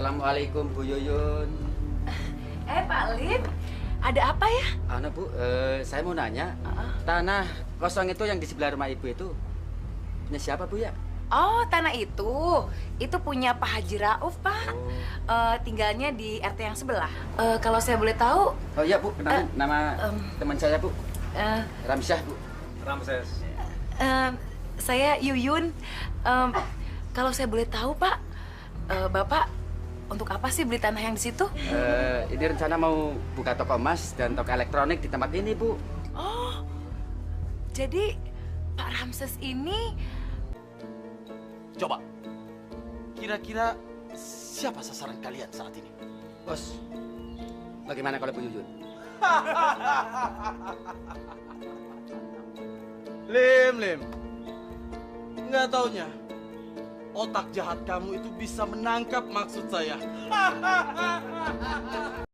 Assalamualaikum Bu Yuyun. Pak Lip, ada apa ya? Bu, saya mau nanya, tanah kosong itu yang di sebelah rumah Ibu itu punya siapa Bu ya? Oh, tanah itu punya Pak Haji Rauf, Pak. Tinggalnya di RT yang sebelah. Kalau saya boleh tahu? Oh iya Bu, kenalin nama teman saya Bu. Ramsyah Bu. Ramses. Saya Yuyun. Kalau saya boleh tahu, Pak, Bapak untuk apa sih beli tanah yang di situ? Ini rencana mau buka toko emas dan toko elektronik di tempat ini Bu. Oh, jadi Pak Ramses ini... Coba, kira-kira siapa sasaran kalian saat ini? Bos, bagaimana kalau Bu Yuyun? Lim. Nggak taunya, otak jahat kamu itu bisa menangkap maksud saya.